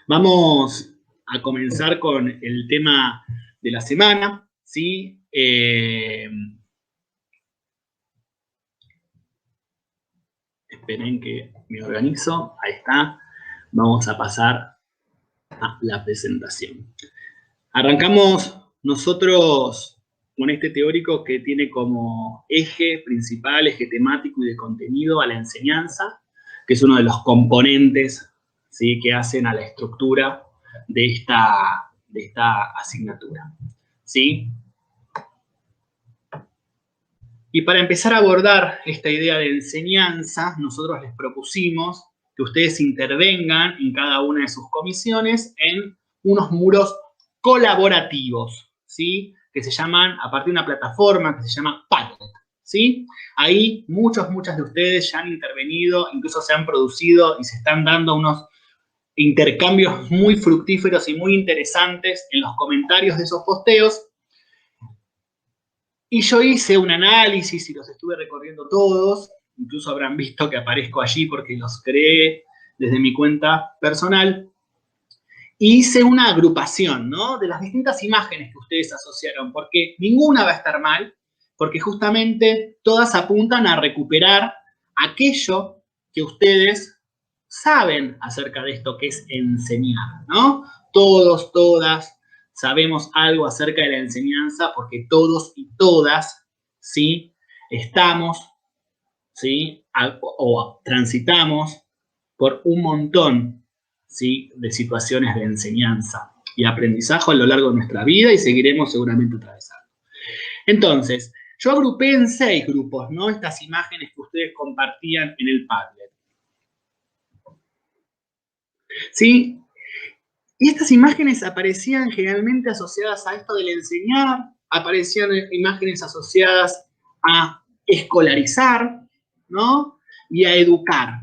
Vamos a comenzar con el tema de la semana, ¿sí? Esperen que me organizo. Ahí está. Vamos a pasar a la presentación. Arrancamos nosotros con este teórico que tiene como eje principal, eje temático y de contenido a la enseñanza, que es uno de los componentes, ¿sí?, que hacen a la estructura de esta asignatura, ¿sí? Y para empezar a abordar esta idea de enseñanza, nosotros les propusimos que ustedes intervengan en cada una de sus comisiones en unos muros colaborativos, ¿sí?, que se llaman, a partir de una plataforma que se llama Padlet, ¿sí? Ahí muchas de ustedes ya han intervenido, incluso se han producido y se están dando unos intercambios muy fructíferos y muy interesantes en los comentarios de esos posteos. Y yo hice un análisis y los estuve recorriendo todos, incluso habrán visto que aparezco allí porque los creé desde mi cuenta personal. Y hice una agrupación, ¿no?, de las distintas imágenes que ustedes asociaron, porque ninguna va a estar mal, porque justamente todas apuntan a recuperar aquello que ustedes saben acerca de esto que es enseñar, ¿no? Todos, todas sabemos algo acerca de la enseñanza porque todos y todas, ¿sí?, estamos, ¿sí?, o transitamos por un montón, ¿sí?, de situaciones de enseñanza y aprendizaje a lo largo de nuestra vida y seguiremos seguramente atravesando. Entonces, yo agrupé en 6 grupos, ¿no?, estas imágenes que ustedes compartían en el Padlet, ¿sí? Y estas imágenes aparecían generalmente asociadas a esto del enseñar, aparecían imágenes asociadas a escolarizar, ¿no?, y a educar.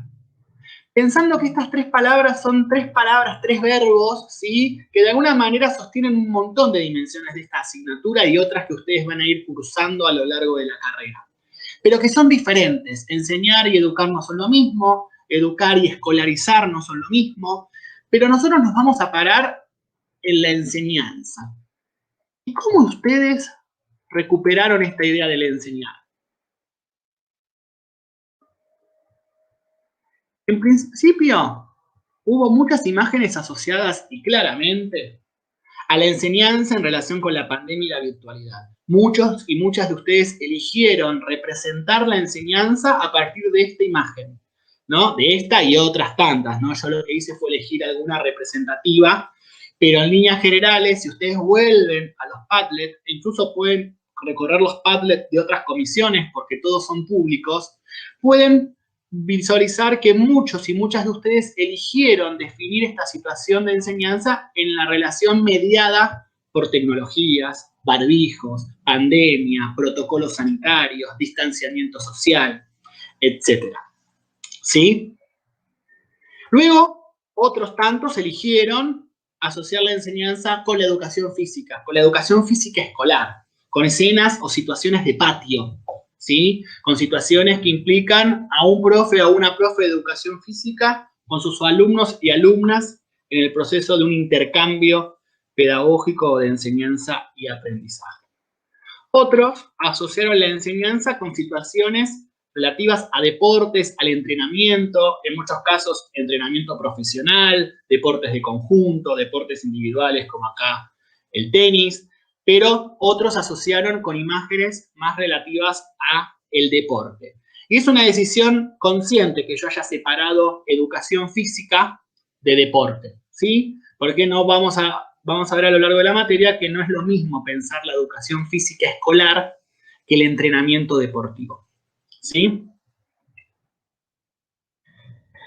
Pensando que estas 3 palabras son 3 palabras, 3 verbos, ¿sí?, que de alguna manera sostienen un montón de dimensiones de esta asignatura y otras que ustedes van a ir cursando a lo largo de la carrera, pero que son diferentes. Enseñar y educar no son lo mismo, educar y escolarizar no son lo mismo, pero nosotros nos vamos a parar en la enseñanza. ¿Y cómo ustedes recuperaron esta idea de la enseñar? En principio, hubo muchas imágenes asociadas y claramente a la enseñanza en relación con la pandemia y la virtualidad. Muchos y muchas de ustedes eligieron representar la enseñanza a partir de esta imagen, ¿no?, de esta y otras tantas, ¿no? Yo lo que hice fue elegir alguna representativa, pero en líneas generales, si ustedes vuelven a los Padlet, incluso pueden recorrer los Padlet de otras comisiones, porque todos son públicos, pueden visualizar que muchos y muchas de ustedes eligieron definir esta situación de enseñanza en la relación mediada por tecnologías, barbijos, pandemia, protocolos sanitarios, distanciamiento social, etc. ¿Sí? Luego, otros tantos eligieron asociar la enseñanza con la educación física escolar, con escenas o situaciones de patio, ¿sí?, con situaciones que implican a un profe o a una profe de educación física con sus alumnos y alumnas en el proceso de un intercambio pedagógico de enseñanza y aprendizaje. Otros asociaron la enseñanza con situaciones relativas a deportes, al entrenamiento, en muchos casos entrenamiento profesional, deportes de conjunto, deportes individuales como acá el tenis, pero otros asociaron con imágenes más relativas a el deporte. Y es una decisión consciente que yo haya separado educación física de deporte, ¿sí? Porque no vamos a ver a lo largo de la materia que no es lo mismo pensar la educación física escolar que el entrenamiento deportivo, ¿sí?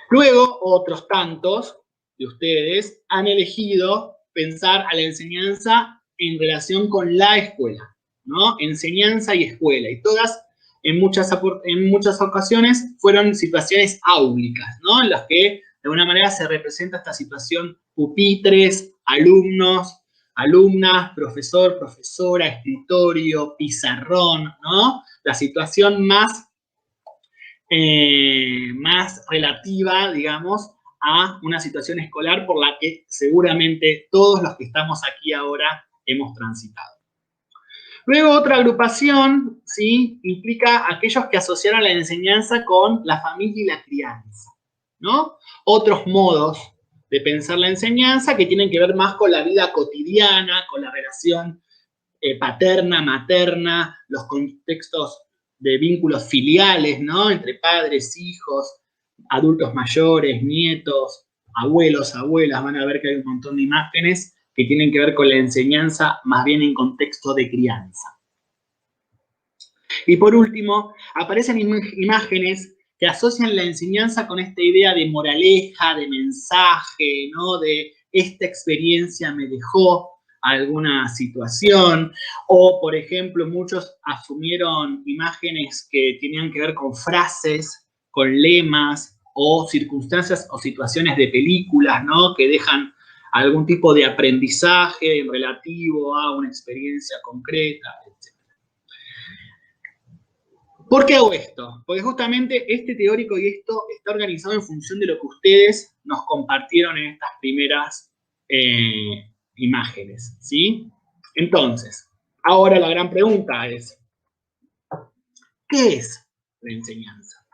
Luego, otros tantos de ustedes han elegido pensar a la enseñanza en relación con la escuela, ¿no? Enseñanza y escuela. Y todas, en muchas ocasiones, fueron situaciones áulicas, ¿no?, en las que de alguna manera se representa esta situación: pupitres, alumnos, alumnas, profesor, profesora, escritorio, pizarrón, ¿no? La situación más relativa, digamos, a una situación escolar por la que seguramente todos los que estamos aquí ahora hemos transitado. Luego otra agrupación, ¿sí?, implica aquellos que asociaron la enseñanza con la familia y la crianza, ¿no? Otros modos de pensar la enseñanza que tienen que ver más con la vida cotidiana, con la relación paterna, materna, los contextos de vínculos filiales, ¿no?, entre padres, hijos, adultos mayores, nietos, abuelos, abuelas. Van a ver que hay un montón de imágenes que tienen que ver con la enseñanza más bien en contexto de crianza. Y por último, aparecen imágenes que asocian la enseñanza con esta idea de moraleja, de mensaje, ¿no?, de esta experiencia me dejó alguna situación, o por ejemplo muchos asumieron imágenes que tenían que ver con frases, con lemas, o circunstancias o situaciones de películas, ¿no?, que dejan algún tipo de aprendizaje relativo a una experiencia concreta, etc. ¿Por qué hago esto? Porque justamente este teórico y esto está organizado en función de lo que ustedes nos compartieron en estas primeras imágenes, ¿sí? Entonces, ahora la gran pregunta es, ¿qué es la enseñanza?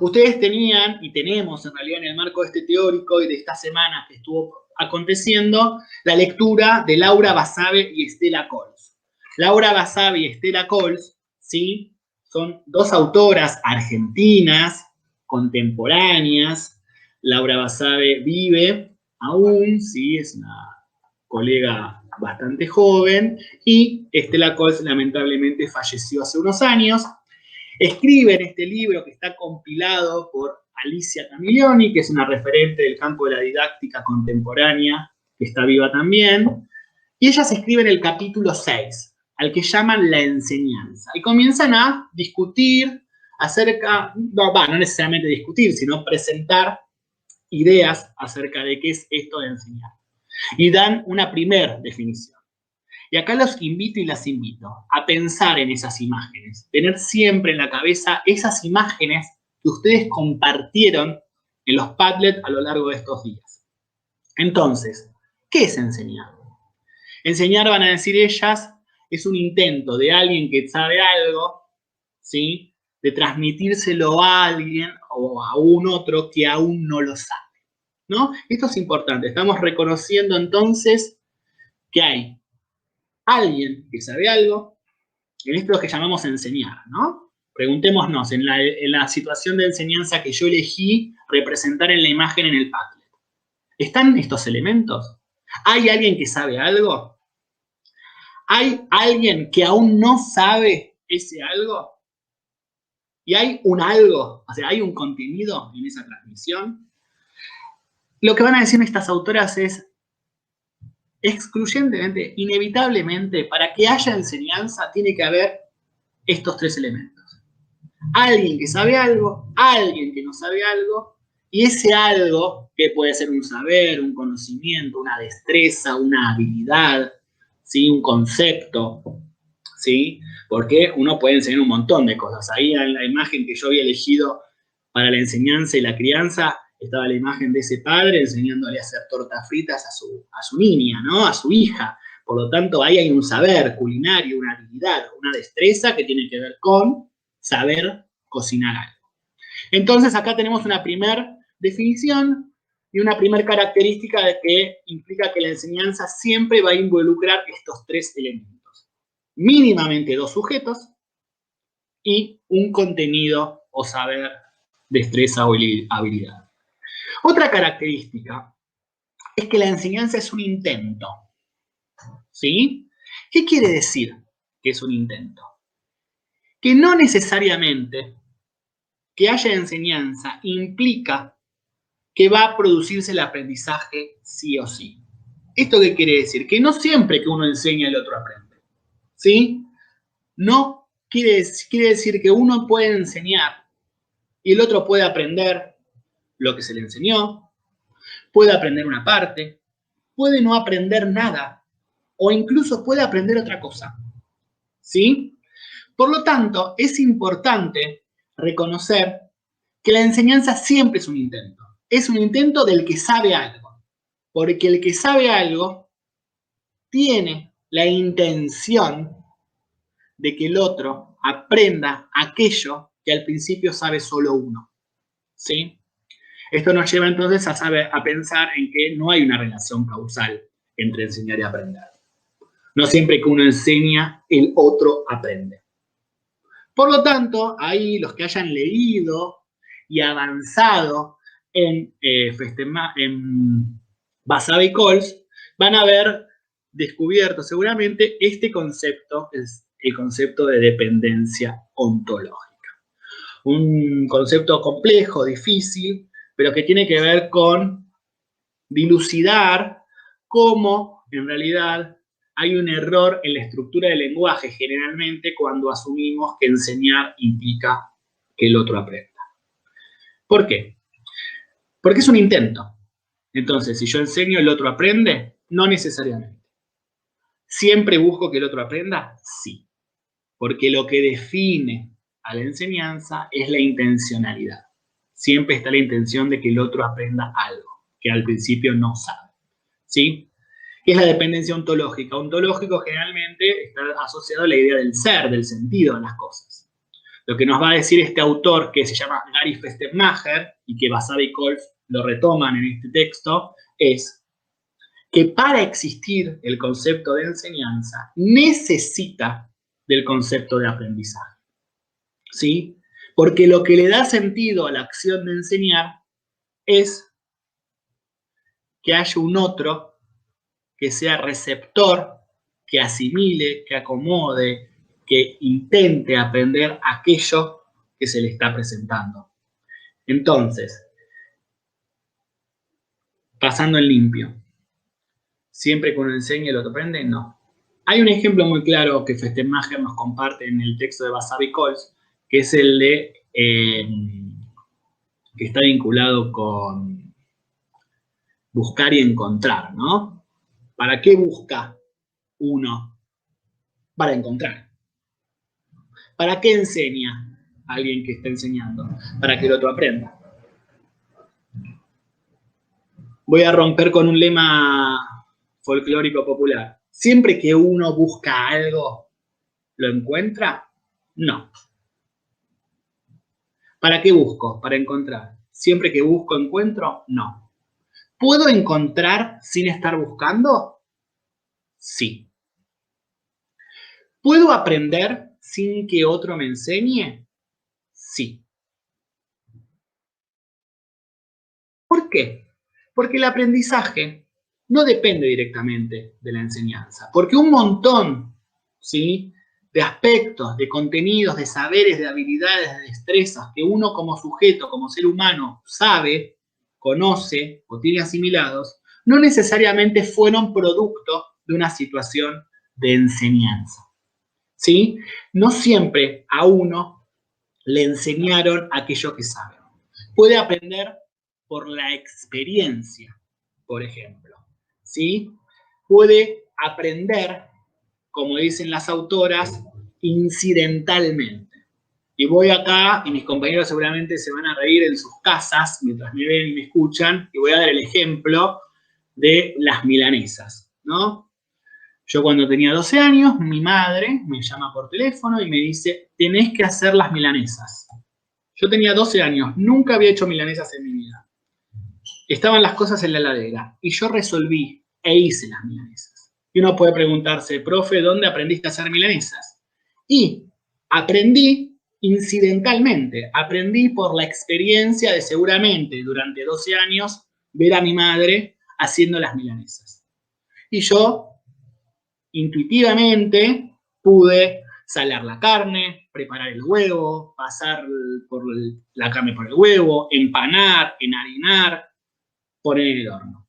Ustedes tenían, y tenemos en realidad en el marco de este teórico y de esta semana que estuvo aconteciendo, la lectura de Laura Basabe y Estela Cols. Laura Basabe y Estela Cols, ¿sí?, son dos autoras argentinas, contemporáneas. Laura Basabe vive aún, ¿sí?, es una colega bastante joven, y Estela Cols lamentablemente falleció hace unos años. Escriben este libro que está compilado por Alicia Camiglioni, que es una referente del campo de la didáctica contemporánea, que está viva también, y ellas escriben el capítulo 6, al que llaman la enseñanza, y comienzan a discutir acerca, no necesariamente discutir, sino presentar ideas acerca de qué es esto de enseñar. Y dan una primera definición. Y acá los invito y las invito a pensar en esas imágenes, tener siempre en la cabeza esas imágenes que ustedes compartieron en los Padlet a lo largo de estos días. Entonces, ¿qué es enseñar? Enseñar, van a decir ellas, es un intento de alguien que sabe algo, ¿sí?, de transmitírselo a alguien o a un otro que aún no lo sabe, ¿no? Esto es importante. Estamos reconociendo entonces que hay alguien que sabe algo, en esto que llamamos enseñar, ¿no? Preguntémonos, en la situación de enseñanza que yo elegí representar en la imagen en el Padlet, ¿están estos elementos? ¿Hay alguien que sabe algo? ¿Hay alguien que aún no sabe ese algo? ¿Y hay un algo? O sea, ¿hay un contenido en esa transmisión? Lo que van a decir estas autoras es, excluyentemente, inevitablemente, para que haya enseñanza, tiene que haber estos tres elementos. Alguien que sabe algo, alguien que no sabe algo, y ese algo, que puede ser un saber, un conocimiento, una destreza, una habilidad, ¿sí?, un concepto, ¿sí? Porque uno puede enseñar un montón de cosas. Ahí en la imagen que yo había elegido para la enseñanza y la crianza, estaba la imagen de ese padre enseñándole a hacer tortas fritas a su niña, ¿no?, a su hija. Por lo tanto, ahí hay un saber culinario, una habilidad, una destreza que tiene que ver con saber cocinar algo. Entonces, acá tenemos una primera definición y una primera característica de que implica que la enseñanza siempre va a involucrar estos tres elementos. Mínimamente dos sujetos y un contenido o saber, destreza o habilidad. Otra característica es que la enseñanza es un intento, ¿sí? ¿Qué quiere decir que es un intento? Que no necesariamente que haya enseñanza implica que va a producirse el aprendizaje sí o sí. ¿Esto qué quiere decir? Que no siempre que uno enseña el otro aprende, ¿sí? No quiere decir que uno puede enseñar y el otro puede aprender lo que se le enseñó, puede aprender una parte, puede no aprender nada, o incluso puede aprender otra cosa, ¿sí? Por lo tanto, es importante reconocer que la enseñanza siempre es un intento. Es un intento del que sabe algo, porque el que sabe algo tiene la intención de que el otro aprenda aquello que al principio sabe solo uno, ¿sí? Esto nos lleva entonces a pensar en que no hay una relación causal entre enseñar y aprender. No siempre que uno enseña, el otro aprende. Por lo tanto, ahí los que hayan leído y avanzado en Basabe y Colls van a haber descubierto seguramente este concepto, es el concepto de dependencia ontológica. Un concepto complejo, difícil, pero que tiene que ver con dilucidar cómo en realidad hay un error en la estructura del lenguaje generalmente cuando asumimos que enseñar implica que el otro aprenda. ¿Por qué? Porque es un intento. Entonces, si yo enseño, ¿el otro aprende? No necesariamente. ¿Siempre busco que el otro aprenda? Sí. Porque lo que define a la enseñanza es la intencionalidad. Siempre está la intención de que el otro aprenda algo que al principio no sabe. ¿Sí? ¿Qué es la dependencia ontológica? Ontológico generalmente está asociado a la idea del ser, del sentido de las cosas. Lo que nos va a decir este autor, que se llama Gary Festermacher, y que Basabe y Colls lo retoman en este texto, es que para existir el concepto de enseñanza necesita del concepto de aprendizaje. ¿Sí? Porque lo que le da sentido a la acción de enseñar es que haya un otro que sea receptor, que asimile, que acomode, que intente aprender aquello que se le está presentando. Entonces, pasando en limpio, ¿siempre que uno enseña el otro aprende? No. Hay un ejemplo muy claro que Festermacher nos comparte en el texto de Basabe y Colls, que es el de que está vinculado con buscar y encontrar, ¿no? ¿Para qué busca uno? Para encontrar. ¿Para qué enseña a alguien que está enseñando? Para que el otro aprenda. Voy a romper con un lema folclórico popular. ¿Siempre que uno busca algo, lo encuentra? No. ¿Para qué busco? Para encontrar. ¿Siempre que busco, encuentro? No. ¿Puedo encontrar sin estar buscando? Sí. ¿Puedo aprender sin que otro me enseñe? Sí. ¿Por qué? Porque el aprendizaje no depende directamente de la enseñanza. Porque un montón, ¿sí?, de aspectos, de contenidos, de saberes, de habilidades, de destrezas que uno como sujeto, como ser humano, sabe, conoce o tiene asimilados, no necesariamente fueron producto de una situación de enseñanza. ¿Sí? No siempre a uno le enseñaron aquello que sabe. Puede aprender por la experiencia, por ejemplo. ¿Sí? Puede aprender, como dicen las autoras, incidentalmente. Y voy acá, y mis compañeros seguramente se van a reír en sus casas mientras me ven y me escuchan, y voy a dar el ejemplo de las milanesas, ¿no? Yo cuando tenía 12 años, mi madre me llama por teléfono y me dice, tenés que hacer las milanesas. Yo tenía 12 años, nunca había hecho milanesas en mi vida. Estaban las cosas en la heladera y yo resolví e hice las milanesas. Y uno puede preguntarse, profe, ¿dónde aprendiste a hacer milanesas? Y aprendí incidentalmente, aprendí por la experiencia de seguramente durante 12 años ver a mi madre haciendo las milanesas. Y yo intuitivamente pude salar la carne, preparar el huevo, pasar la carne por el huevo, empanar, enharinar, poner en el horno,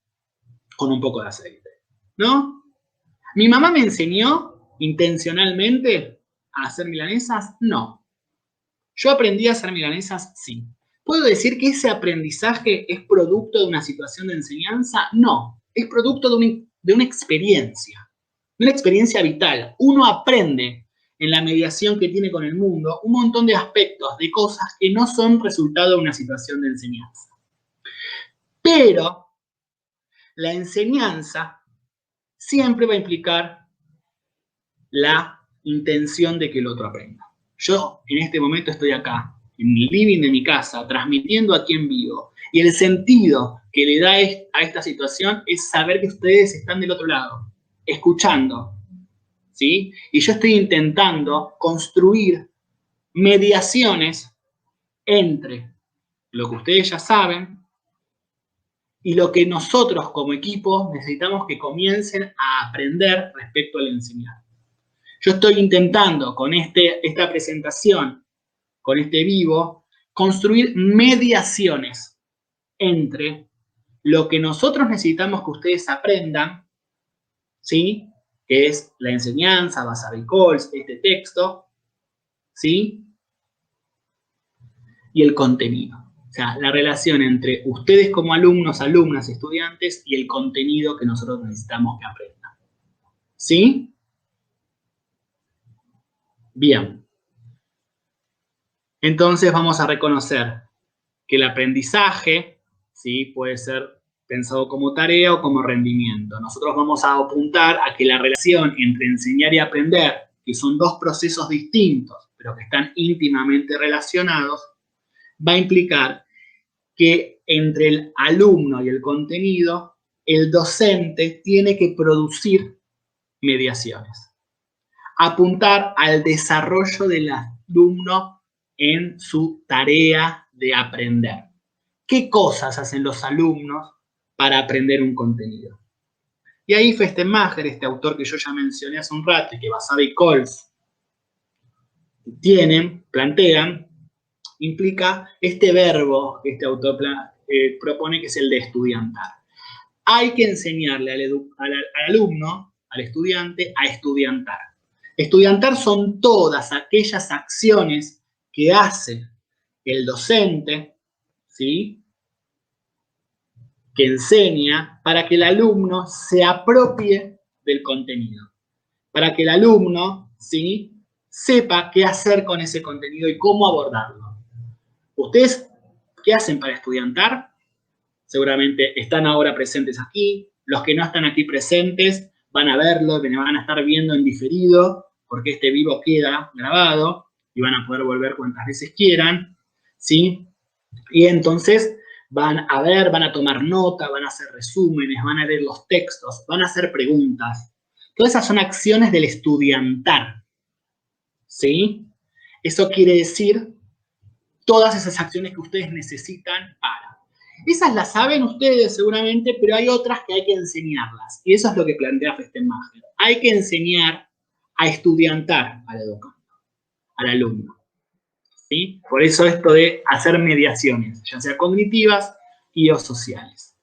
con un poco de aceite, ¿no? ¿Mi mamá me enseñó intencionalmente a hacer milanesas? No. ¿Yo aprendí a hacer milanesas? Sí. ¿Puedo decir que ese aprendizaje es producto de una situación de enseñanza? No. Es producto de una experiencia. Una experiencia vital. Uno aprende en la mediación que tiene con el mundo un montón de aspectos, de cosas que no son resultado de una situación de enseñanza. Pero la enseñanza siempre va a implicar la intención de que el otro aprenda. Yo en este momento estoy acá, en el living de mi casa, transmitiendo aquí en vivo. Y el sentido que le da a esta situación es saber que ustedes están del otro lado, escuchando, ¿sí? Y yo estoy intentando construir mediaciones entre lo que ustedes ya saben y lo que nosotros como equipo necesitamos que comiencen a aprender respecto al enseñar. Yo estoy intentando con esta presentación, con este vivo, construir mediaciones entre lo que nosotros necesitamos que ustedes aprendan, ¿sí? Que es la enseñanza, Vasabi Calls, este texto, ¿sí? Y el contenido. O sea, la relación entre ustedes como alumnos, alumnas, estudiantes y el contenido que nosotros necesitamos que aprendan. ¿Sí? Bien. Entonces vamos a reconocer que el aprendizaje, ¿sí? Puede ser pensado como tarea o como rendimiento. Nosotros vamos a apuntar a que la relación entre enseñar y aprender, que son dos procesos distintos, pero que están íntimamente relacionados, va a implicar que entre el alumno y el contenido, el docente tiene que producir mediaciones. Apuntar al desarrollo del alumno en su tarea de aprender. ¿Qué cosas hacen los alumnos para aprender un contenido? Y ahí Festemacher, este autor que yo ya mencioné hace un rato y que Vasabi Calls plantean, implica este verbo que este autor propone, que es el de estudiantar. Hay que enseñarle al alumno, al estudiante, a estudiantar. Estudiantar son todas aquellas acciones que hace el docente, ¿sí? Que enseña para que el alumno se apropie del contenido, para que el alumno, ¿sí? Sepa qué hacer con ese contenido y cómo abordarlo. ¿Ustedes qué hacen para estudiantar? Seguramente están ahora presentes aquí. Los que no están aquí presentes van a verlo, me van a estar viendo en diferido, porque este vivo queda grabado y van a poder volver cuantas veces quieran, ¿sí? Y entonces van a ver, van a tomar nota, van a hacer resúmenes, van a leer los textos, van a hacer preguntas. Todas esas son acciones del estudiantar, ¿sí? Eso quiere decir todas esas acciones que ustedes necesitan para. Esas las saben ustedes seguramente, pero hay otras que hay que enseñarlas. Y eso es lo que plantea Festemacher. Hay que enseñar a estudiantar al educando, al alumno. ¿Sí? Por eso esto de hacer mediaciones, ya sea cognitivas y o sociales.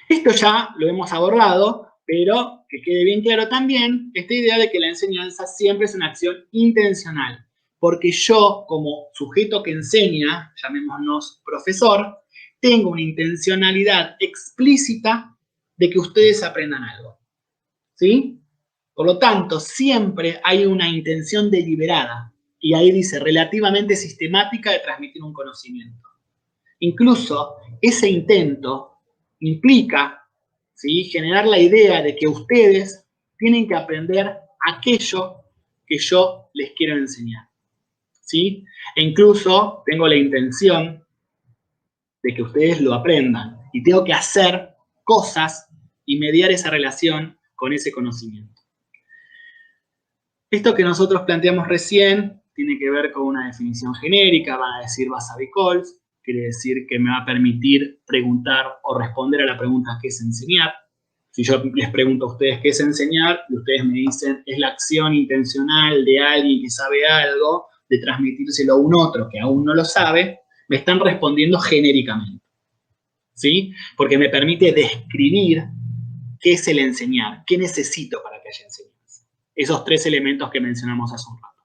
Esto ya lo hemos abordado, pero que quede bien claro también esta idea de que la enseñanza siempre es una acción intencional. Porque yo, como sujeto que enseña, llamémonos profesor, tengo una intencionalidad explícita de que ustedes aprendan algo. ¿Sí? Por lo tanto, siempre hay una intención deliberada, y ahí dice, relativamente sistemática de transmitir un conocimiento. Incluso ese intento implica, ¿sí?, generar la idea de que ustedes tienen que aprender aquello que yo les quiero enseñar. ¿Sí? E incluso tengo la intención de que ustedes lo aprendan y tengo que hacer cosas y mediar esa relación con ese conocimiento. Esto que nosotros planteamos recién tiene que ver con una definición genérica, van a decir Vasabi Calls, quiere decir que me va a permitir preguntar o responder a la pregunta ¿qué es enseñar? Si yo les pregunto a ustedes qué es enseñar, y ustedes me dicen es la acción intencional de alguien que sabe algo, de transmitírselo a un otro que aún no lo sabe, me están respondiendo genéricamente. ¿Sí? Porque me permite describir qué es el enseñar, qué necesito para que haya enseñanza. Esos tres elementos que mencionamos hace un rato.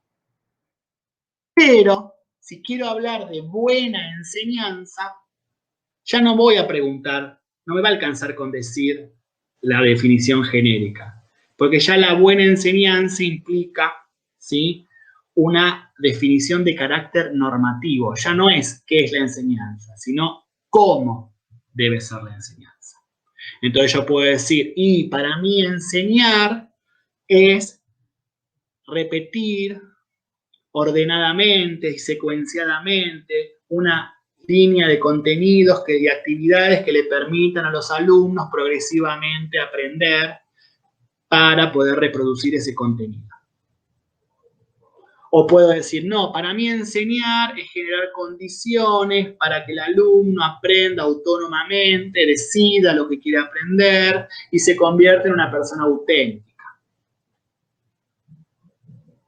Pero, si quiero hablar de buena enseñanza, ya no voy a preguntar, no me va a alcanzar con decir la definición genérica, porque ya la buena enseñanza implica, ¿sí?, una definición de carácter normativo. Ya no es qué es la enseñanza, sino cómo debe ser la enseñanza. Entonces yo puedo decir, y para mí enseñar es repetir ordenadamente y secuenciadamente una línea de contenidos y actividades que le permitan a los alumnos progresivamente aprender para poder reproducir ese contenido. O puedo decir, no, para mí enseñar es generar condiciones para que el alumno aprenda autónomamente, decida lo que quiere aprender y se convierta en una persona auténtica.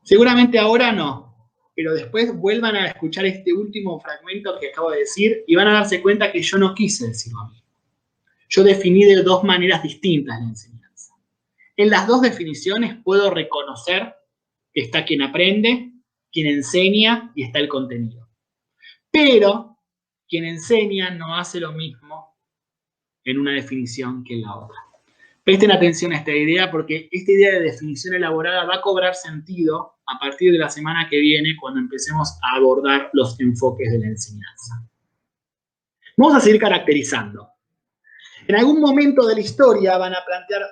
Seguramente ahora no, pero después vuelvan a escuchar este último fragmento que acabo de decir y van a darse cuenta que yo no quise decir lo mismo. Yo definí de dos maneras distintas la enseñanza. En las dos definiciones puedo reconocer que está quien aprende, quien enseña y está el contenido. Pero quien enseña no hace lo mismo en una definición que en la otra. Presten atención a esta idea porque esta idea de definición elaborada va a cobrar sentido a partir de la semana que viene cuando empecemos a abordar los enfoques de la enseñanza. Vamos a seguir caracterizando. En algún momento de la historia van a plantear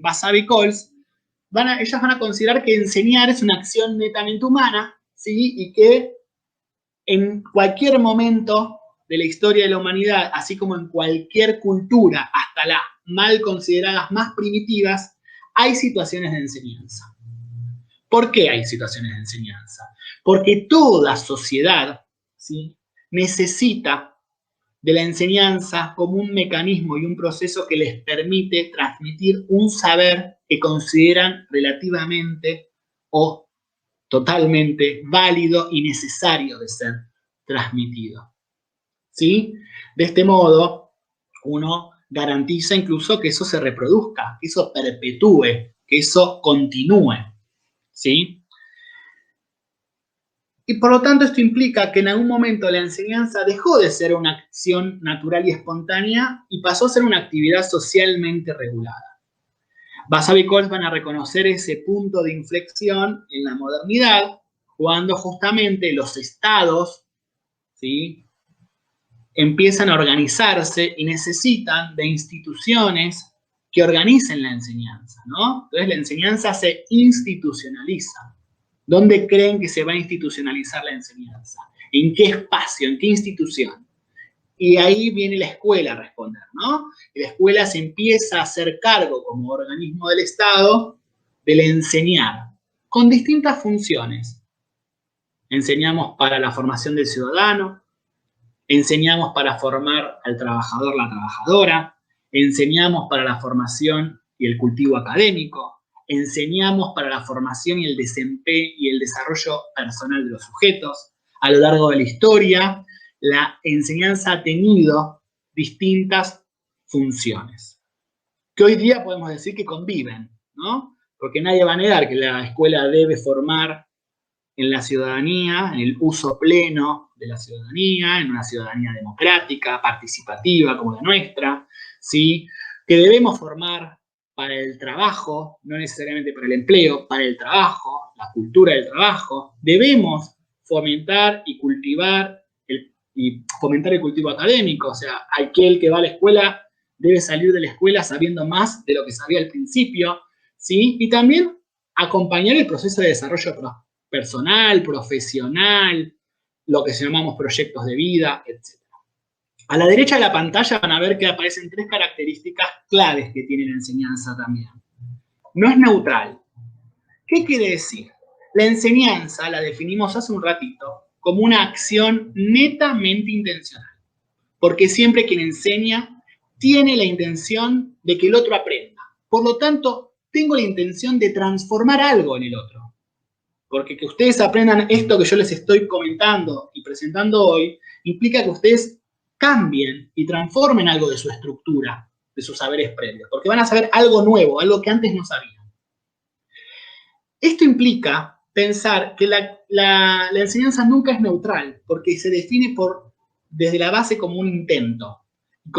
Basabe y Coles, ellas van a considerar que enseñar es una acción netamente humana, ¿sí? Y que en cualquier momento de la historia de la humanidad, así como en cualquier cultura, hasta las mal consideradas más primitivas, hay situaciones de enseñanza. ¿Por qué hay situaciones de enseñanza? Porque toda sociedad, ¿sí?, necesita de la enseñanza como un mecanismo y un proceso que les permite transmitir un saber que consideran relativamente o totalmente válido y necesario de ser transmitido. ¿Sí? De este modo, uno garantiza incluso que eso se reproduzca, que eso perpetúe, que eso continúe. ¿Sí? Y por lo tanto esto implica que en algún momento la enseñanza dejó de ser una acción natural y espontánea y pasó a ser una actividad socialmente regulada. Basabe y Coles van a reconocer ese punto de inflexión en la modernidad cuando justamente los estados, ¿sí?, empiezan a organizarse y necesitan de instituciones que organicen la enseñanza, ¿no? Entonces la enseñanza se institucionaliza. ¿Dónde creen que se va a institucionalizar la enseñanza? ¿En qué espacio? ¿En qué institución? Y ahí viene la escuela a responder, ¿no? Y la escuela se empieza a hacer cargo como organismo del Estado del enseñar, con distintas funciones. Enseñamos para la formación del ciudadano, enseñamos para formar al trabajador, la trabajadora, enseñamos para la formación y el cultivo académico, enseñamos para la formación y el desempeño y el desarrollo personal de los sujetos. A lo largo de la historia, la enseñanza ha tenido distintas funciones, que hoy día podemos decir que conviven, ¿no? Porque nadie va a negar que la escuela debe formar en la ciudadanía, en el uso pleno de la ciudadanía, en una ciudadanía democrática, participativa como la nuestra, ¿sí? Que debemos formar para el trabajo, no necesariamente para el empleo, para el trabajo, la cultura del trabajo. Debemos fomentar y cultivar el cultivo académico, o sea, aquel que va a la escuela debe salir de la escuela sabiendo más de lo que sabía al principio, ¿sí? Y también acompañar el proceso de desarrollo personal, profesional, lo que llamamos proyectos de vida, etc. A la derecha de la pantalla van a ver que aparecen tres características claves que tiene la enseñanza también. No es neutral. ¿Qué quiere decir? La enseñanza la definimos hace un ratito como una acción netamente intencional, porque siempre quien enseña tiene la intención de que el otro aprenda. Por lo tanto, tengo la intención de transformar algo en el otro. Porque que ustedes aprendan esto que yo les estoy comentando y presentando hoy, implica que ustedes cambien y transformen algo de su estructura, de sus saberes previos, porque van a saber algo nuevo, algo que antes no sabían. Esto implica pensar que la enseñanza nunca es neutral, porque se define desde la base como un intento, y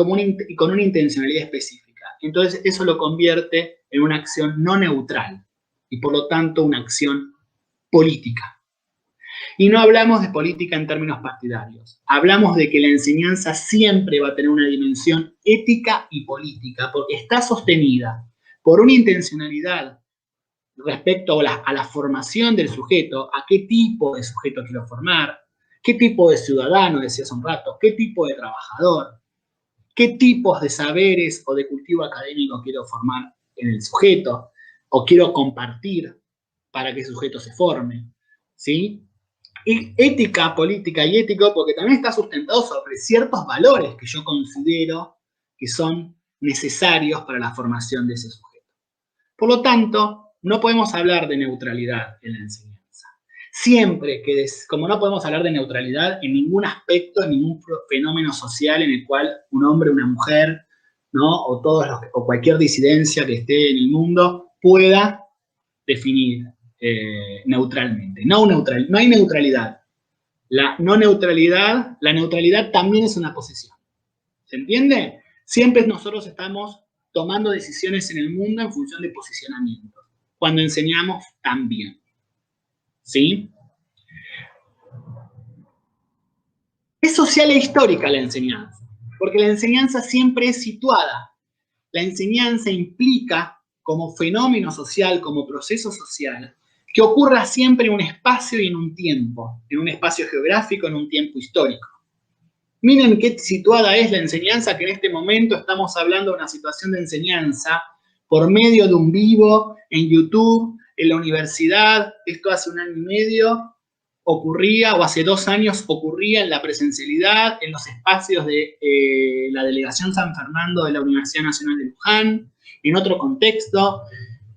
con una intencionalidad específica. Entonces eso lo convierte en una acción no neutral, y por lo tanto una acción política. Y no hablamos de política en términos partidarios. Hablamos de que la enseñanza siempre va a tener una dimensión ética y política, porque está sostenida por una intencionalidad respecto a la formación del sujeto, a qué tipo de sujeto quiero formar, qué tipo de ciudadano, decía hace un rato, qué tipo de trabajador, qué tipos de saberes o de cultivo académico quiero formar en el sujeto, o quiero compartir para que ese sujeto se forme, ¿sí? Y ética, política y ético, porque también está sustentado sobre ciertos valores que yo considero que son necesarios para la formación de ese sujeto. Por lo tanto, no podemos hablar de neutralidad en la enseñanza. Siempre que, como no podemos hablar de neutralidad en ningún aspecto, en ningún fenómeno social en el cual un hombre, una mujer, ¿no? o cualquier disidencia que esté en el mundo pueda definir neutralmente. No hay neutralidad. La neutralidad también es una posesión. ¿Se entiende? Siempre nosotros estamos tomando decisiones en el mundo en función de posicionamiento. Cuando enseñamos, también. ¿Sí? Es social e histórica la enseñanza, porque la enseñanza siempre es situada. La enseñanza implica, como fenómeno social, como proceso social, que ocurra siempre en un espacio y en un tiempo, en un espacio geográfico, en un tiempo histórico. Miren qué situada es la enseñanza, que en este momento estamos hablando de una situación de enseñanza por medio de un vivo en YouTube, en la universidad. Esto hace 1 año y medio ocurría, o hace 2 años ocurría en la presencialidad, en los espacios de la Delegación San Fernando de la Universidad Nacional de Luján, en otro contexto.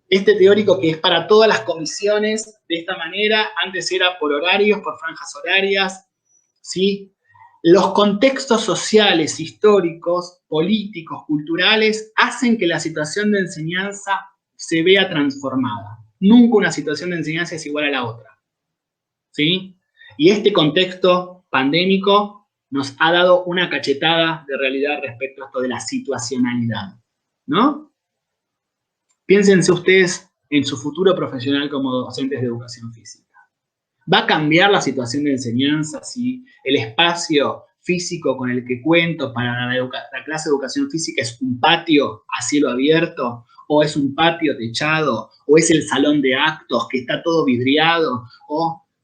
Este teórico que es para todas las comisiones, de esta manera, antes era por horarios, por franjas horarias, ¿sí? Los contextos sociales, históricos, políticos, culturales, hacen que la situación de enseñanza se vea transformada. Nunca una situación de enseñanza es igual a la otra, ¿sí? Y este contexto pandémico nos ha dado una cachetada de realidad respecto a esto de la situacionalidad, ¿no? Piénsense ustedes en su futuro profesional como docentes de educación física. ¿Va a cambiar la situación de enseñanza si el espacio físico con el que cuento para la clase de educación física es un patio a cielo abierto, o es un patio techado, o es el salón de actos que está todo vidriado?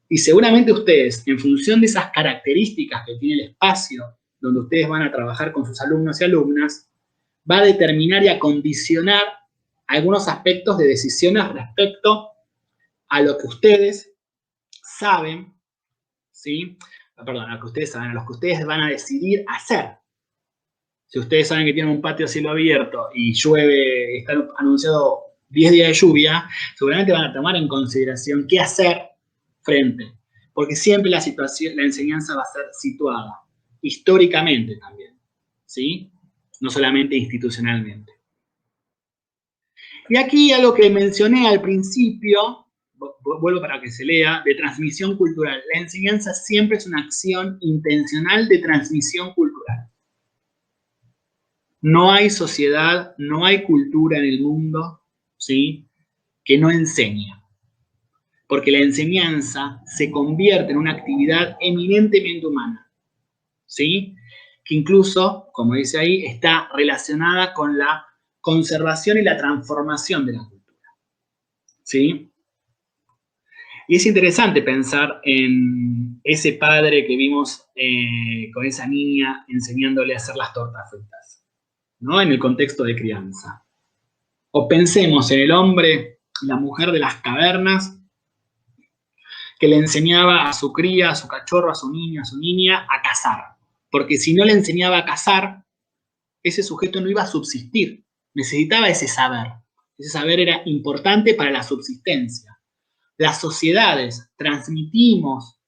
Y seguramente ustedes, en función de esas características que tiene el espacio donde ustedes van a trabajar con sus alumnos y alumnas, va a determinar y a condicionar algunos aspectos de decisiones respecto a lo que ustedes saben, ¿sí? Perdón, a lo que ustedes saben, a los que ustedes van a decidir hacer. Si ustedes saben que tienen un patio a cielo abierto y llueve, está anunciado 10 días de lluvia, seguramente van a tomar en consideración qué hacer frente. Porque siempre la enseñanza va a ser situada, históricamente también, ¿sí? No solamente institucionalmente. Y aquí algo que mencioné al principio, vuelvo para que se lea, de transmisión cultural. La enseñanza siempre es una acción intencional de transmisión cultural. No hay sociedad, no hay cultura en el mundo, ¿sí?, que no enseñe. Porque la enseñanza se convierte en una actividad eminentemente humana, ¿sí?, que incluso, como dice ahí, está relacionada con la conservación y la transformación de la cultura, ¿sí? Y es interesante pensar en ese padre que vimos con esa niña enseñándole a hacer las tortas fritas, ¿no?, en el contexto de crianza. O pensemos en el hombre, la mujer de las cavernas, que le enseñaba a su cría, a su cachorro, a su niño, a su niña, a cazar. Porque si no le enseñaba a cazar, ese sujeto no iba a subsistir. Necesitaba ese saber. Ese saber era importante para la subsistencia. Las sociedades transmitimos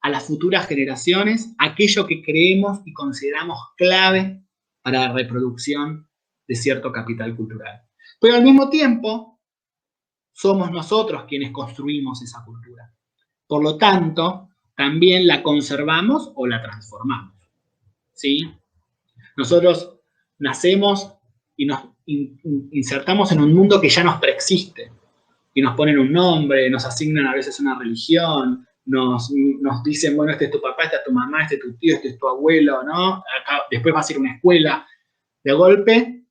a las futuras generaciones aquello que creemos y consideramos clave para la reproducción de cierto capital cultural. Pero al mismo tiempo, somos nosotros quienes construimos esa cultura. Por lo tanto, también la conservamos o la transformamos, ¿sí? Nosotros nacemos y nos insertamos en un mundo que ya nos preexiste. Y nos ponen un nombre, nos asignan a veces una religión, nos dicen, bueno, este es tu papá, este es tu mamá, este es tu tío, este es tu abuelo, ¿no? Acá, después vas a ir a una escuela de golpe,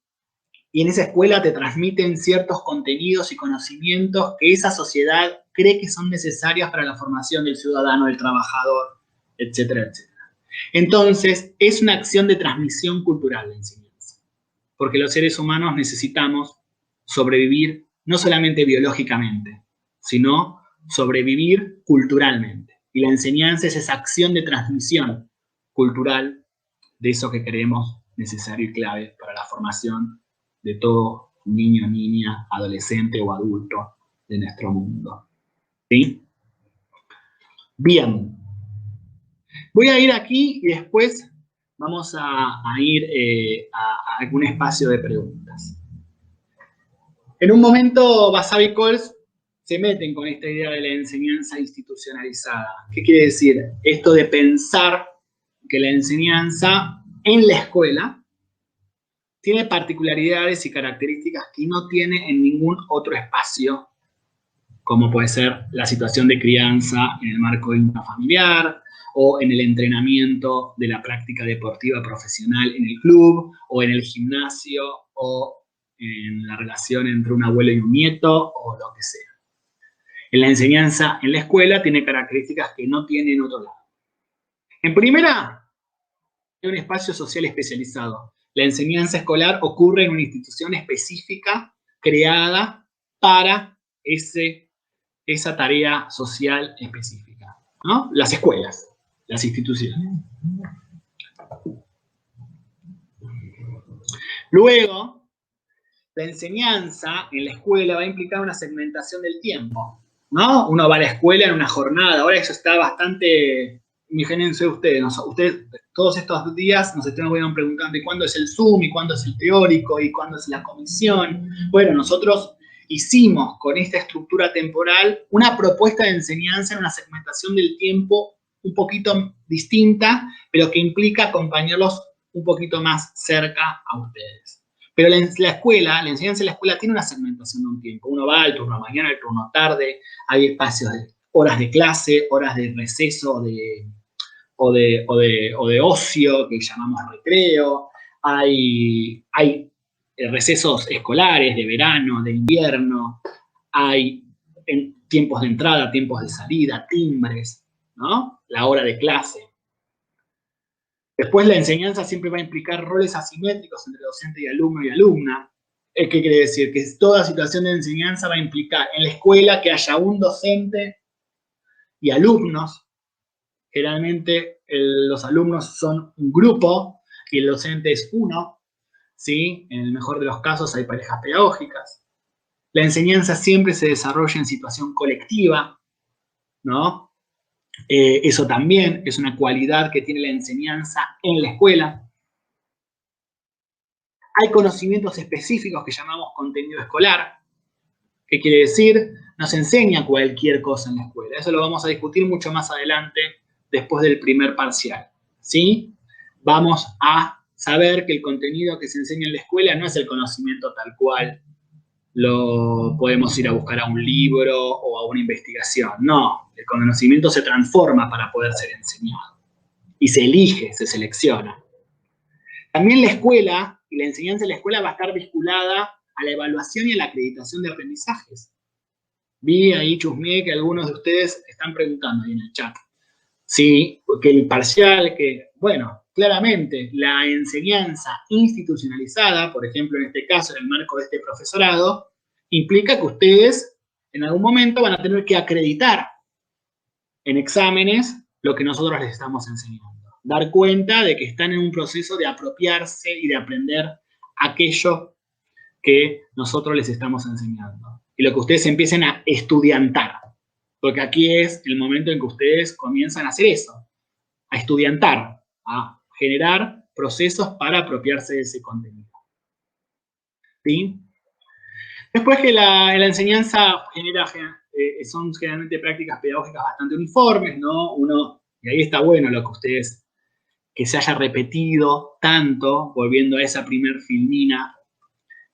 y en esa escuela te transmiten ciertos contenidos y conocimientos que esa sociedad cree que son necesarias para la formación del ciudadano, del trabajador, etcétera, etcétera. Entonces, es una acción de transmisión cultural la enseñanza, porque los seres humanos necesitamos sobrevivir no solamente biológicamente, sino sobrevivir culturalmente. Y la enseñanza es esa acción de transmisión cultural de eso que creemos necesario y clave para la formación de todo niño, niña, adolescente o adulto de nuestro mundo. ¿Sí? Bien. Voy a ir aquí y después vamos a ir a algún espacio de preguntas. En un momento, Basabe y Coles se meten con esta idea de la enseñanza institucionalizada. ¿Qué quiere decir? Esto de pensar que la enseñanza en la escuela tiene particularidades y características que no tiene en ningún otro espacio, como puede ser la situación de crianza en el marco intrafamiliar, o en el entrenamiento de la práctica deportiva profesional en el club, o en el gimnasio, o en la relación entre un abuelo y un nieto, o lo que sea. En la enseñanza en la escuela tiene características que no tiene en otro lado. En primera, hay un espacio social especializado. La enseñanza escolar ocurre en una institución específica creada para esa tarea social específica, ¿no? Las escuelas, las instituciones. Luego, la enseñanza en la escuela va a implicar una segmentación del tiempo, ¿no? Uno va a la escuela en una jornada, ahora eso está bastante, imagínense ustedes, todos estos días nos están preguntando cuándo es el Zoom, y cuándo es el teórico, y cuándo es la comisión. Bueno, nosotros hicimos con esta estructura temporal una propuesta de enseñanza en una segmentación del tiempo un poquito distinta, pero que implica acompañarlos un poquito más cerca a ustedes. Pero la enseñanza en la escuela tiene una segmentación de un tiempo. Uno va al turno mañana, al turno tarde, hay espacios de horas de clase, horas de receso o de ocio, que llamamos recreo, hay recesos escolares de verano, de invierno, hay tiempos de entrada, tiempos de salida, timbres, ¿no? La hora de clase. Después la enseñanza siempre va a implicar roles asimétricos entre docente y alumno y alumna. ¿Qué quiere decir? Que toda situación de enseñanza va a implicar en la escuela que haya un docente y alumnos. Generalmente los alumnos son un grupo y el docente es uno, ¿sí? En el mejor de los casos hay parejas pedagógicas. La enseñanza siempre se desarrolla en situación colectiva, ¿no? Eso también es una cualidad que tiene la enseñanza en la escuela. Hay conocimientos específicos que llamamos contenido escolar. ¿Qué quiere decir? No se enseña cualquier cosa en la escuela. Eso lo vamos a discutir mucho más adelante, después del primer parcial, ¿sí? Vamos a saber que el contenido que se enseña en la escuela no es el conocimiento tal cual lo podemos ir a buscar a un libro o a una investigación. No, el conocimiento se transforma para poder ser enseñado. Y se elige, se selecciona. También la escuela y la enseñanza en la escuela va a estar vinculada a la evaluación y a la acreditación de aprendizajes. Vi ahí, chusmeé, que algunos de ustedes están preguntando ahí en el chat. Sí, que el parcial, que, bueno, claramente la enseñanza institucionalizada, por ejemplo, en este caso, en el marco de este profesorado, implica que ustedes en algún momento van a tener que acreditar en exámenes lo que nosotros les estamos enseñando. Dar cuenta de que están en un proceso de apropiarse y de aprender aquello que nosotros les estamos enseñando. Y lo que ustedes empiecen a estudiantar. Porque aquí es el momento en que ustedes comienzan a hacer eso, a estudiantar, a generar procesos para apropiarse de ese contenido. ¿Sí? Después que la enseñanza son generalmente prácticas pedagógicas bastante uniformes, ¿no? Y ahí está bueno lo que ustedes, que se haya repetido tanto, volviendo a esa primer filmina,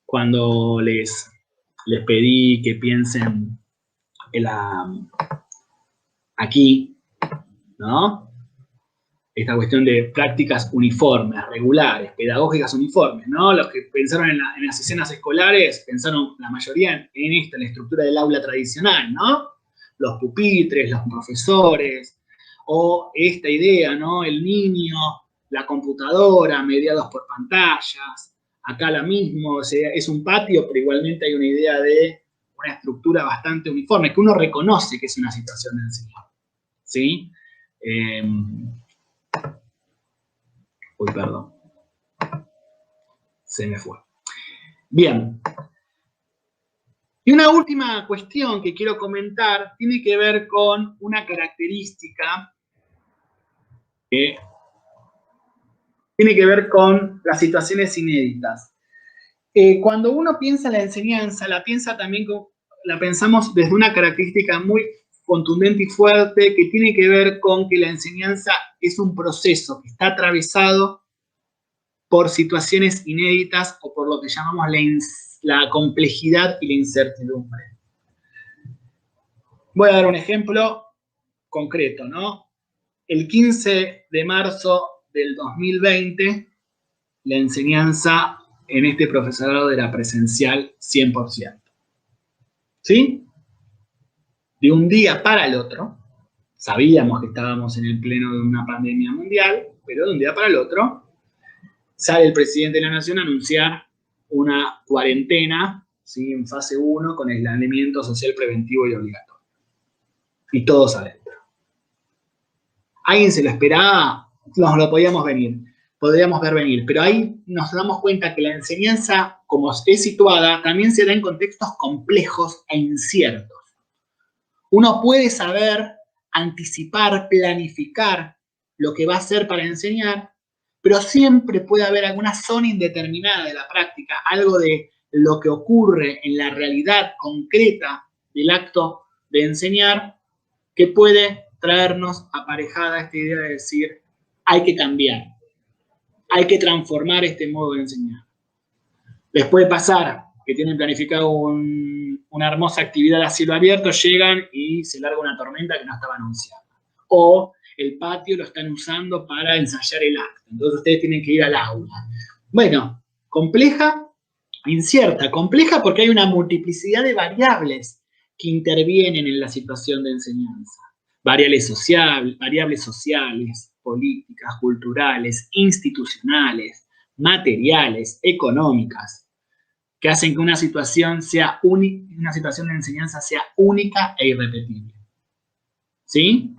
cuando les pedí que piensen aquí, ¿no? Esta cuestión de prácticas uniformes, regulares, pedagógicas uniformes, ¿no? Los que pensaron en las escenas escolares, pensaron la mayoría en esto, en la estructura del aula tradicional, ¿no? Los pupitres, los profesores, o esta idea, ¿no? El niño, la computadora, mediados por pantallas, acá la mismo, o sea, es un patio, pero igualmente hay una idea de una estructura bastante uniforme, que uno reconoce que es una situación de enseñanza, ¿sí? Uy, perdón. Se me fue. Bien. Y una última cuestión que quiero comentar tiene que ver con una característica que tiene que ver con las situaciones inéditas. Cuando uno piensa en la enseñanza, la pensamos desde una característica muy contundente y fuerte que tiene que ver con que la enseñanza es un proceso que está atravesado por situaciones inéditas o por lo que llamamos la complejidad y la incertidumbre. Voy a dar un ejemplo concreto, ¿no? El 15 de marzo del 2020, la enseñanza en este profesorado era presencial 100%. ¿Sí? De un día para el otro, sabíamos que estábamos en el pleno de una pandemia mundial, pero de un día para el otro, sale el presidente de la Nación a anunciar una cuarentena, ¿sí? En fase 1 con aislamiento social preventivo y obligatorio. Y todos adentro. ¿Alguien se lo esperaba? Nos lo podríamos ver venir, pero ahí nos damos cuenta que la enseñanza, como es situada, también se da en contextos complejos e inciertos. Uno puede saber, anticipar, planificar lo que va a hacer para enseñar, pero siempre puede haber alguna zona indeterminada de la práctica, algo de lo que ocurre en la realidad concreta del acto de enseñar, que puede traernos aparejada esta idea de decir, hay que cambiar, hay que transformar este modo de enseñar. Les puede pasar que tienen planificado una hermosa actividad a cielo abierto, llegan y se larga una tormenta que no estaba anunciada. O el patio lo están usando para ensayar el acto, entonces ustedes tienen que ir al aula. Bueno, compleja, incierta, compleja porque hay una multiplicidad de variables que intervienen en la situación de enseñanza. Variables sociales, políticas, culturales, institucionales, materiales, económicas, que hacen que una situación de enseñanza sea única e irrepetible. ¿Sí?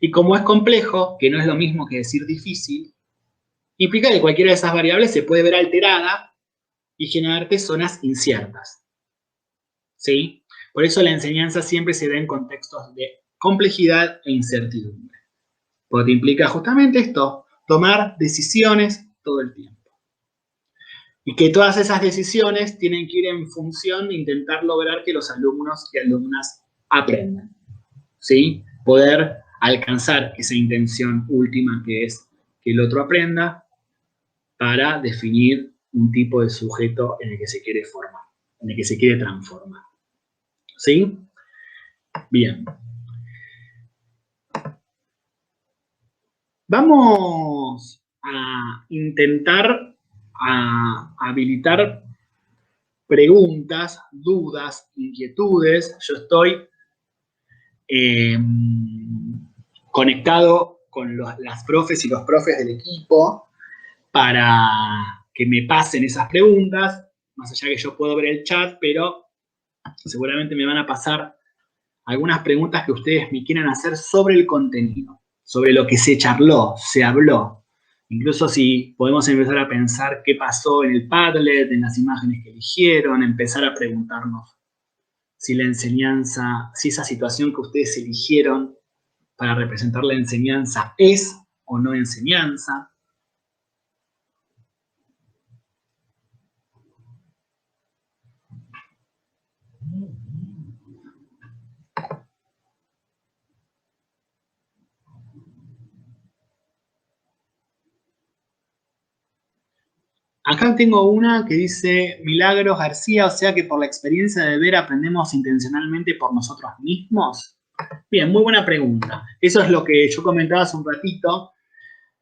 Y como es complejo, que no es lo mismo que decir difícil, implica que cualquiera de esas variables se puede ver alterada y generarte zonas inciertas. ¿Sí? Por eso la enseñanza siempre se da en contextos de complejidad e incertidumbre. Porque implica justamente esto, tomar decisiones todo el tiempo. Y que todas esas decisiones tienen que ir en función de intentar lograr que los alumnos y alumnas aprendan. ¿Sí? Poder alcanzar esa intención última que es que el otro aprenda para definir un tipo de sujeto en el que se quiere formar, en el que se quiere transformar. ¿Sí? Bien. Vamos a intentar habilitar preguntas, dudas, inquietudes. Yo estoy conectado con las profes y los profes del equipo para que me pasen esas preguntas, más allá que yo puedo ver el chat, pero seguramente me van a pasar algunas preguntas que ustedes me quieran hacer sobre el contenido, sobre lo que se charló, se habló. Incluso si podemos empezar a pensar qué pasó en el Padlet, en las imágenes que eligieron, empezar a preguntarnos si la enseñanza, si esa situación que ustedes eligieron para representar la enseñanza es o no enseñanza. Acá tengo una que dice Milagros García, o sea que por la experiencia de ver aprendemos intencionalmente por nosotros mismos. Bien, muy buena pregunta. Eso es lo que yo comentaba hace un ratito,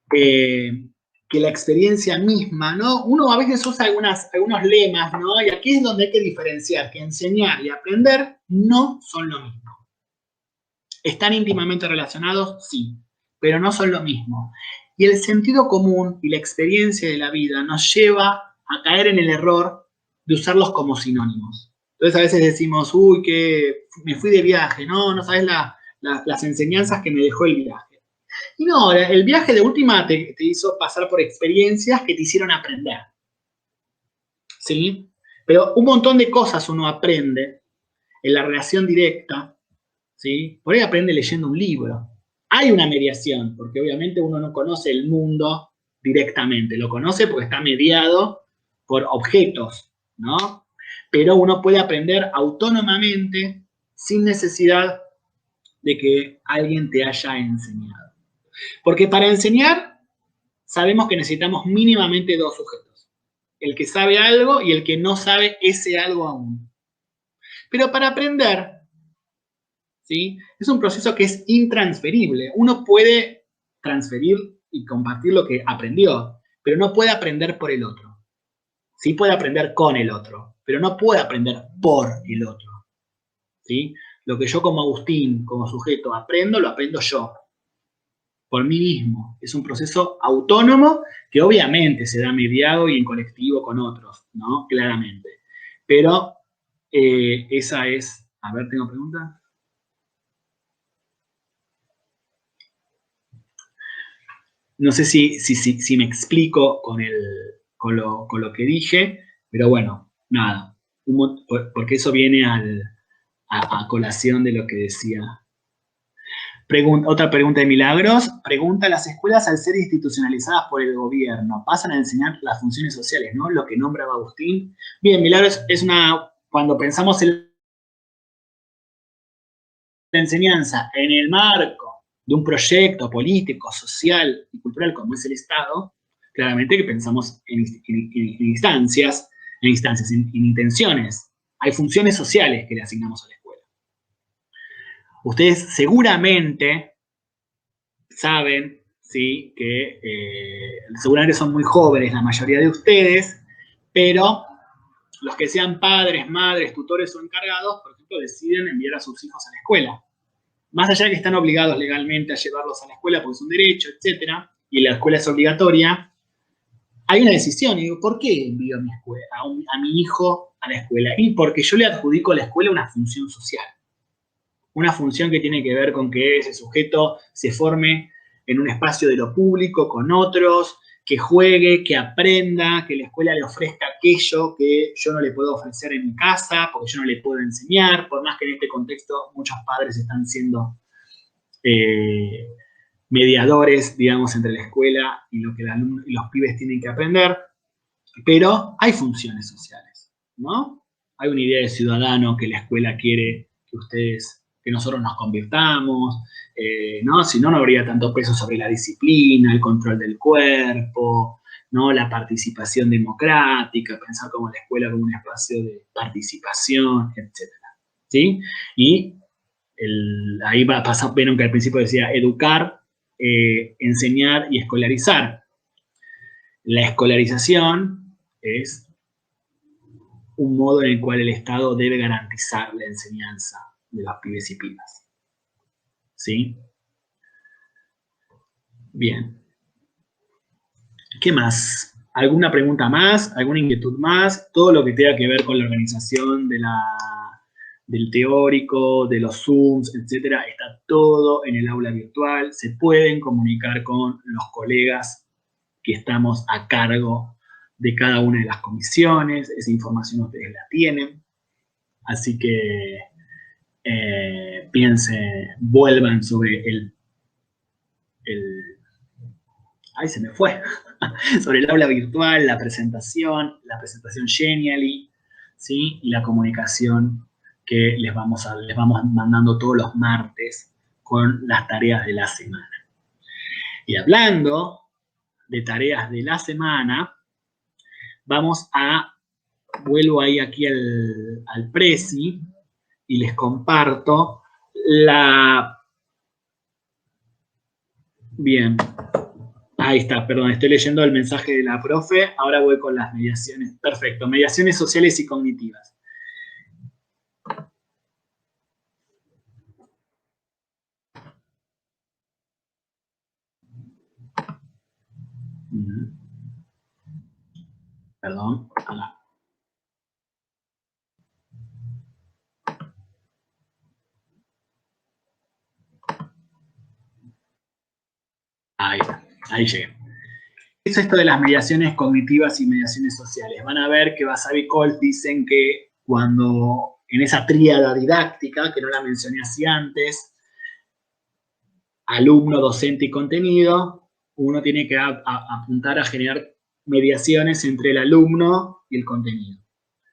que la experiencia misma, ¿no? Uno a veces usa algunos lemas, ¿no? Y aquí es donde hay que diferenciar que enseñar y aprender no son lo mismo. ¿Están íntimamente relacionados? Sí, pero no son lo mismo. Y el sentido común y la experiencia de la vida nos lleva a caer en el error de usarlos como sinónimos. Entonces a veces decimos, uy, que me fui de viaje, no sabes las enseñanzas que me dejó el viaje. Y no, el viaje de última te hizo pasar por experiencias que te hicieron aprender. ¿Sí? Pero un montón de cosas uno aprende en la relación directa, ¿sí? Por ahí aprende leyendo un libro. Hay una mediación, porque obviamente uno no conoce el mundo directamente, lo conoce porque está mediado por objetos, ¿no? Pero uno puede aprender autónomamente sin necesidad de que alguien te haya enseñado. Porque para enseñar sabemos que necesitamos mínimamente dos sujetos. El que sabe algo y el que no sabe ese algo aún. Pero para aprender, ¿sí? Es un proceso que es intransferible. Uno puede transferir y compartir lo que aprendió, pero no puede aprender por el otro. Sí puede aprender con el otro, pero no puede aprender por el otro. ¿Sí? Lo que yo como Agustín, como sujeto, aprendo, lo aprendo yo, por mí mismo. Es un proceso autónomo que obviamente se da mediado y en colectivo con otros, ¿no? Claramente. Pero esa es... A ver, ¿tengo preguntas? No sé si me explico con lo que dije, pero bueno, nada, porque eso viene a colación de lo que decía. Otra pregunta de Milagros. Pregunta, las escuelas al ser institucionalizadas por el gobierno pasan a enseñar las funciones sociales, ¿no? Lo que nombra Agustín. Bien, Milagros es cuando pensamos en la enseñanza en el marco de un proyecto político, social y cultural como es el Estado, claramente que pensamos en instancias, en intenciones. Hay funciones sociales que le asignamos a la escuela. Ustedes seguramente saben, ¿sí? Que seguramente son muy jóvenes la mayoría de ustedes, pero los que sean padres, madres, tutores o encargados, por ejemplo, deciden enviar a sus hijos a la escuela. Más allá de que están obligados legalmente a llevarlos a la escuela porque es un derecho, etcétera, y la escuela es obligatoria, hay una decisión. Y digo, ¿por qué envío a mi escuela, a mi hijo a la escuela? Y porque yo le adjudico a la escuela una función social. Una función que tiene que ver con que ese sujeto se forme en un espacio de lo público con otros, que juegue, que aprenda, que la escuela le ofrezca aquello que yo no le puedo ofrecer en mi casa, porque yo no le puedo enseñar, por más que en este contexto muchos padres están siendo mediadores, digamos, entre la escuela y lo que los pibes tienen que aprender, pero hay funciones sociales, ¿no? Hay una idea de ciudadano que la escuela quiere que nosotros nos convirtamos, ¿no? Si no, no habría tanto peso sobre la disciplina, el control del cuerpo, ¿no? La participación democrática, pensar como la escuela como un espacio de participación, etc. ¿Sí? Y ahí vieron que al principio decía educar, enseñar y escolarizar. La escolarización es un modo en el cual el Estado debe garantizar la enseñanza de los pibes y pibas. ¿Sí? Bien. ¿Qué más? ¿Alguna pregunta más? ¿Alguna inquietud más? Todo lo que tenga que ver con la organización del teórico, de los Zooms, etcétera, está todo en el aula virtual. Se pueden comunicar con los colegas que estamos a cargo de cada una de las comisiones. Esa información ustedes la tienen. Así que vuelvan sobre ay, se me fue, sobre el aula virtual, la presentación Genially, ¿sí? Y la comunicación que les vamos mandando todos los martes con las tareas de la semana. Y hablando de tareas de la semana, vuelvo ahí aquí al Prezi y les comparto Bien. Ahí está, perdón, estoy leyendo el mensaje de la profe. Ahora voy con las mediaciones. Perfecto, mediaciones sociales y cognitivas. Perdón. Acá. Ahí está, ahí llegué. ¿Qué es esto de las mediaciones cognitivas y mediaciones sociales? Van a ver que Basavi y Kolff dicen que cuando en esa tríada didáctica, que no la mencioné así antes, alumno, docente y contenido, uno tiene que apuntar a generar mediaciones entre el alumno y el contenido.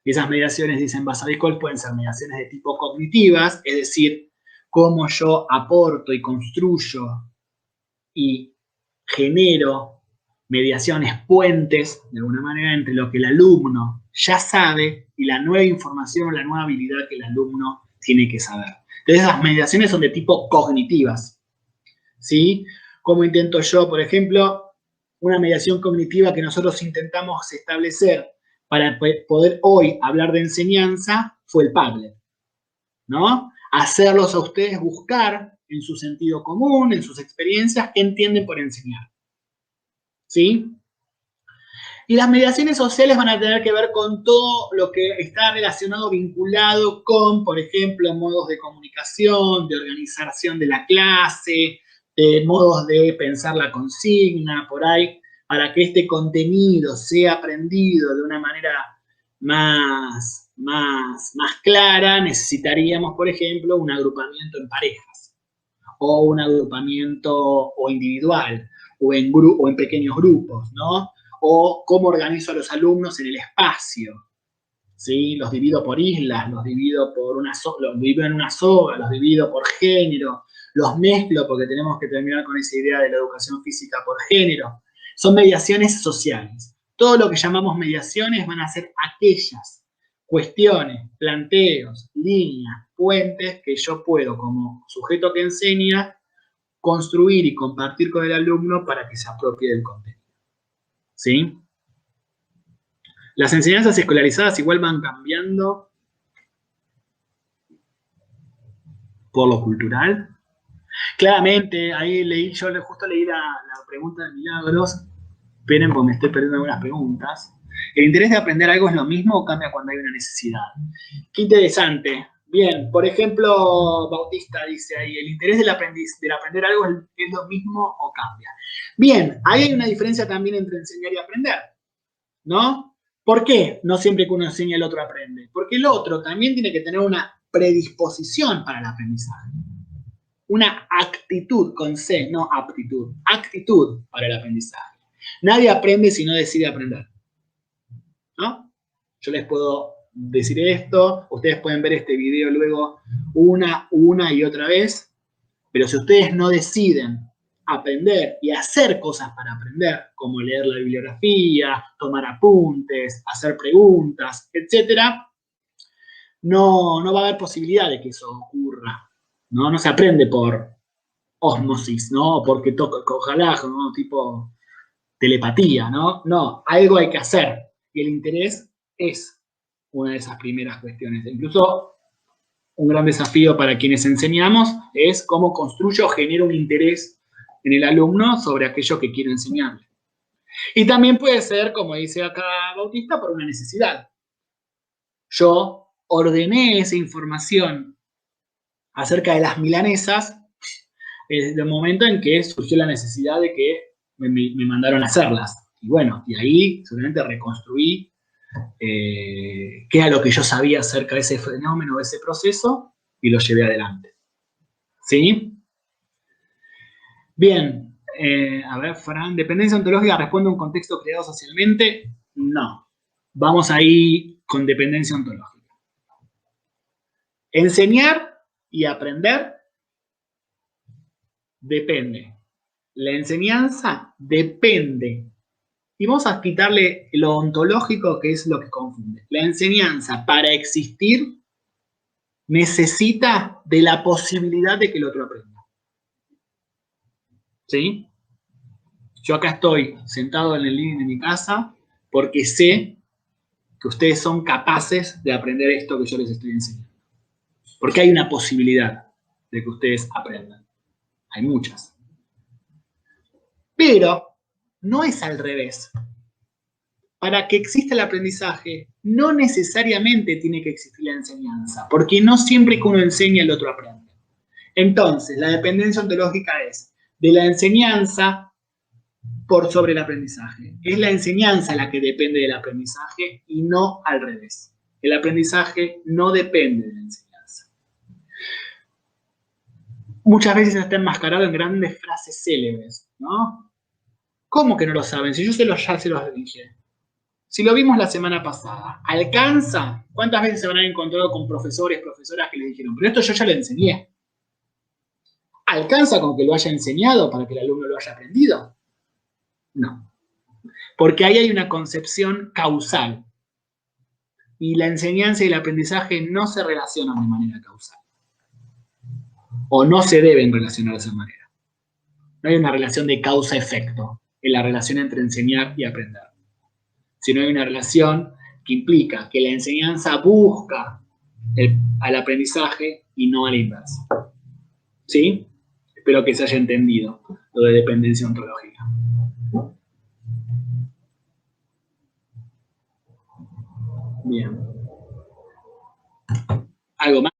Y esas mediaciones, dicen Basavi y Kolff, pueden ser mediaciones de tipo cognitivas, es decir, cómo yo aporto y construyo y genero mediaciones, puentes, de alguna manera, entre lo que el alumno ya sabe y la nueva información o la nueva habilidad que el alumno tiene que saber. Entonces, esas mediaciones son de tipo cognitivas. ¿Sí? ¿Cómo intento yo, por ejemplo, una mediación cognitiva que nosotros intentamos establecer para poder hoy hablar de enseñanza fue el Padlet, ¿no? Hacerlos a ustedes buscar en su sentido común, en sus experiencias, qué entienden por enseñar. ¿Sí? Y las mediaciones sociales van a tener que ver con todo lo que está relacionado, vinculado con, por ejemplo, modos de comunicación, de organización de la clase, de modos de pensar la consigna, por ahí, para que este contenido sea aprendido de una manera más clara, necesitaríamos, por ejemplo, un agrupamiento en parejas, o un agrupamiento o individual, o en pequeños grupos, ¿no? O cómo organizo a los alumnos en el espacio, ¿sí? Los divido por islas, los divido en una soga, los divido por género, los mezclo porque tenemos que terminar con esa idea de la educación física por género. Son mediaciones sociales. Todo lo que llamamos mediaciones van a ser aquellas cuestiones, planteos, líneas, puentes que yo puedo, como sujeto que enseña, construir y compartir con el alumno para que se apropie del contenido. ¿Sí? Las enseñanzas escolarizadas igual van cambiando por lo cultural. Claramente, ahí yo justo leí la pregunta de Milagros. Esperen, porque me estoy perdiendo algunas preguntas. ¿El interés de aprender algo es lo mismo o cambia cuando hay una necesidad? Qué interesante. Bien, por ejemplo, Bautista dice ahí, ¿el interés del aprender algo es lo mismo o cambia? Bien, ahí hay una diferencia también entre enseñar y aprender, ¿no? ¿Por qué no siempre que uno enseña el otro aprende? Porque el otro también tiene que tener una predisposición para el aprendizaje. Una actitud con C, no aptitud. Actitud para el aprendizaje. Nadie aprende si no decide aprender, ¿no? Yo les puedo decir esto, ustedes pueden ver este video luego una y otra vez, pero si ustedes no deciden aprender y hacer cosas para aprender, como leer la bibliografía, tomar apuntes, hacer preguntas, etc., no va a haber posibilidad de que eso ocurra, ¿no? No se aprende por ósmosis, ¿no? Porque ojalá, ¿no? Tipo telepatía, ¿no? No, algo hay que hacer. Y el interés es una de esas primeras cuestiones. Incluso un gran desafío para quienes enseñamos es cómo construyo o genero un interés en el alumno sobre aquello que quiero enseñarle. Y también puede ser, como dice acá Bautista, por una necesidad. Yo ordené esa información acerca de las milanesas desde el momento en que surgió la necesidad de que me mandaron a hacerlas. Y bueno, y ahí seguramente reconstruí qué era lo que yo sabía acerca de ese fenómeno, de ese proceso, y lo llevé adelante. ¿Sí? Bien, a ver, Fran, ¿dependencia ontológica responde a un contexto creado socialmente? No. Vamos ahí con dependencia ontológica. Enseñar y aprender depende. La enseñanza depende. Y vamos a quitarle lo ontológico, que es lo que confunde. La enseñanza, para existir, necesita de la posibilidad de que el otro aprenda. ¿Sí? Yo acá estoy sentado en el living de mi casa porque sé que ustedes son capaces de aprender esto que yo les estoy enseñando. Porque hay una posibilidad de que ustedes aprendan. Hay muchas. Pero no es al revés. Para que exista el aprendizaje, no necesariamente tiene que existir la enseñanza, porque no siempre que uno enseña el otro aprende. Entonces, la dependencia ontológica es de la enseñanza por sobre el aprendizaje. Es la enseñanza la que depende del aprendizaje y no al revés. El aprendizaje no depende de la enseñanza. Muchas veces está enmascarado en grandes frases célebres, ¿no? ¿Cómo que no lo saben? Si yo ya se los dije. Si lo vimos la semana pasada, ¿alcanza? ¿Cuántas veces se habrán encontrado con profesores, profesoras que les dijeron, pero esto yo ya lo enseñé? ¿Alcanza con que lo haya enseñado para que el alumno lo haya aprendido? No. Porque ahí hay una concepción causal. Y la enseñanza y el aprendizaje no se relacionan de manera causal. O no se deben relacionar de esa manera. No hay una relación de causa-efecto en la relación entre enseñar y aprender. Sino hay una relación que implica que la enseñanza busca al aprendizaje y no a la inversa. ¿Sí? Espero que se haya entendido lo de dependencia ontológica. Bien. ¿Algo más?